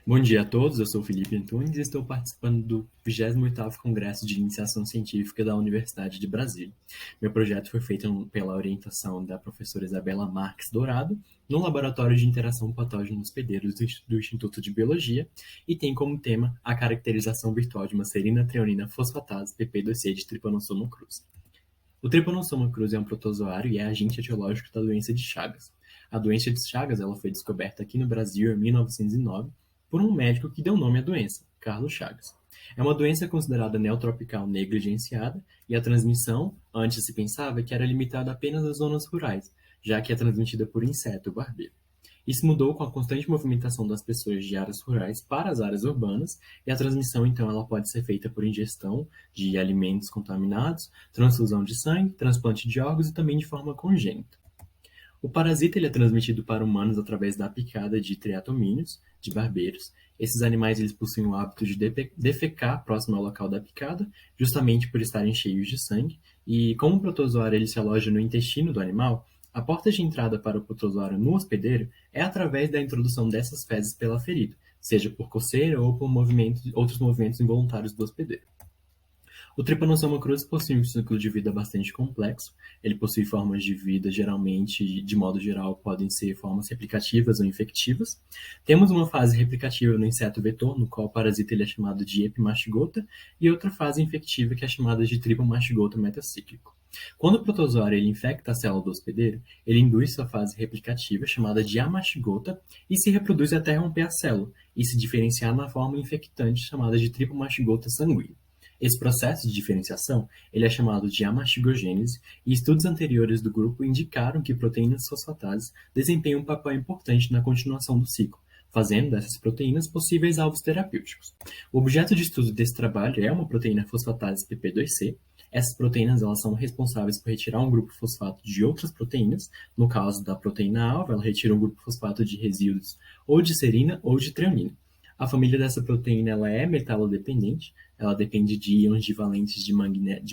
Bom dia a todos, eu sou o Felipe Antunes e estou participando do 28º Congresso de Iniciação Científica da Universidade de Brasília. Meu projeto foi feito pela orientação da professora Isabela Marques Dourado, no Laboratório de Interação Patógeno Hospedeiros do Instituto de Biologia, e tem como tema a caracterização virtual de uma serina treonina fosfatase PP2C de Trypanosoma cruzi. O Trypanosoma cruzi é um protozoário e é agente etiológico da doença de Chagas. A doença de Chagas ela foi descoberta aqui no Brasil em 1909 por um médico que deu nome à doença, Carlos Chagas. É uma doença considerada neotropical negligenciada e a transmissão, antes se pensava que era limitada apenas às zonas rurais, já que é transmitida por inseto barbeiro. Isso mudou com a constante movimentação das pessoas de áreas rurais para as áreas urbanas, e a transmissão, então, ela pode ser feita por ingestão de alimentos contaminados, transfusão de sangue, transplante de órgãos e também de forma congênita. O parasita ele é transmitido para humanos através da picada de triatomíneos, de barbeiros. Esses animais eles possuem o hábito de defecar próximo ao local da picada, justamente por estarem cheios de sangue, e como o protozoário ele se aloja no intestino do animal, a porta de entrada para o protozoário no hospedeiro é através da introdução dessas fezes pela ferida, seja por coceira ou por outros movimentos involuntários do hospedeiro. O Trypanosoma cruzi possui um ciclo de vida bastante complexo. Ele possui formas de vida, geralmente, de modo geral, podem ser formas replicativas ou infectivas. Temos uma fase replicativa no inseto vetor, no qual o parasita ele é chamado de epimastigota, e outra fase infectiva que é chamada de tripomastigota metacíclico. Quando o protozoário ele infecta a célula do hospedeiro, ele induz sua fase replicativa, chamada de amastigota, e se reproduz até romper a célula, e se diferenciar na forma infectante, chamada de tripomastigota sanguínea. Esse processo de diferenciação ele é chamado de amastigogênese, e estudos anteriores do grupo indicaram que proteínas fosfatases desempenham um papel importante na continuação do ciclo, fazendo dessas proteínas possíveis alvos terapêuticos. O objeto de estudo desse trabalho é uma proteína fosfatase PP2C. Essas proteínas elas são responsáveis por retirar um grupo fosfato de outras proteínas. No caso da proteína-alvo, ela retira um grupo fosfato de resíduos ou de serina ou de treonina. A família dessa proteína ela é metalodependente, ela depende de íons divalentes de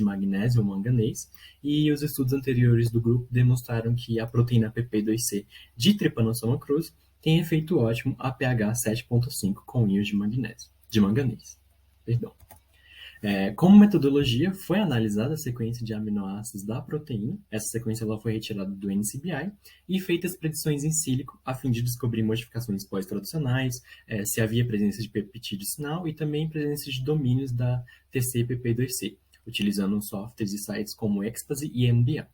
magnésio ou manganês, e os estudos anteriores do grupo demonstraram que a proteína PP2C de Trypanosoma cruzi tem efeito ótimo a pH 7,5 com íons de manganês. Perdão. Como metodologia, foi analisada a sequência de aminoácidos da proteína. Essa sequência ela foi retirada do NCBI e feitas predições em sílico a fim de descobrir modificações pós-traducionais, se havia presença de peptídeo sinal e também presença de domínios da TCPP2C, utilizando softwares e sites como Ecstasy e MBA.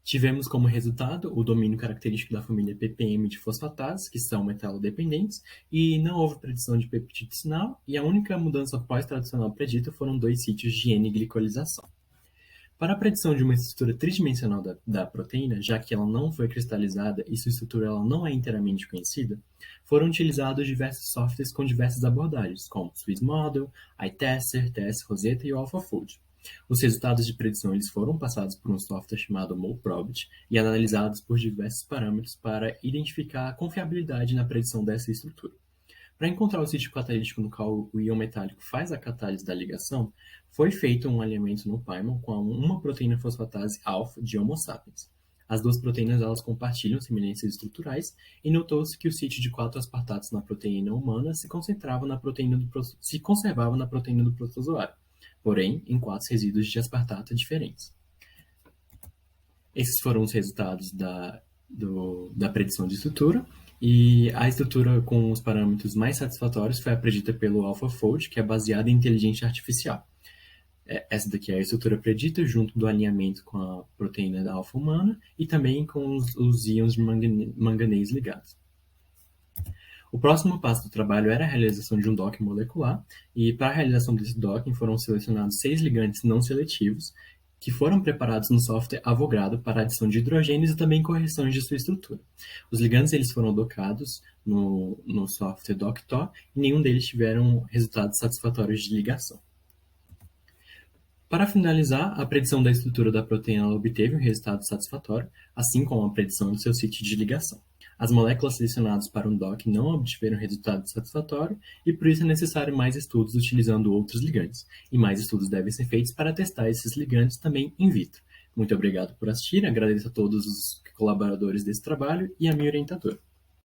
Tivemos como resultado o domínio característico da família ppm de fosfatases, que são metalodependentes, e não houve predição de peptídeo sinal, e a única mudança pós-traducional predita foram 2 sítios de N-glicolização. Para a predição de uma estrutura tridimensional da proteína, já que ela não foi cristalizada e sua estrutura ela não é inteiramente conhecida, foram utilizados diversos softwares com diversas abordagens, como Swiss Model, iTester, TS Rosetta e o AlphaFold. Os resultados de predição eles foram passados por um software chamado MoleProbit e analisados por diversos parâmetros para identificar a confiabilidade na predição dessa estrutura. Para encontrar o sítio catalítico no qual o íon metálico faz a catálise da ligação, foi feito um alinhamento no Pymol com uma proteína fosfatase alfa de Homo sapiens. As duas proteínas elas compartilham semelhanças estruturais e notou-se que o sítio de 4 aspartatos na proteína humana se conservava na proteína do protozoário, porém em 4 resíduos de aspartato diferentes. Esses foram os resultados da predição de estrutura, e a estrutura com os parâmetros mais satisfatórios foi a predita pelo AlphaFold, que é baseada em inteligência artificial. Essa daqui é a estrutura predita junto do alinhamento com a proteína da alfa humana e também com os íons de manganês ligados. O próximo passo do trabalho era a realização de um docking molecular, e para a realização desse docking foram selecionados 6 ligantes não seletivos, que foram preparados no software Avogadro para adição de hidrogênios e também correções de sua estrutura. Os ligantes eles foram docados no software Doctor e nenhum deles tiveram resultados satisfatórios de ligação. Para finalizar, a predição da estrutura da proteína obteve um resultado satisfatório, assim como a predição do seu sítio de ligação. As moléculas selecionadas para um DOC não obtiveram resultado satisfatório e por isso é necessário mais estudos utilizando outros ligantes. E mais estudos devem ser feitos para testar esses ligantes também in vitro. Muito obrigado por assistir, agradeço a todos os colaboradores desse trabalho e a minha orientadora.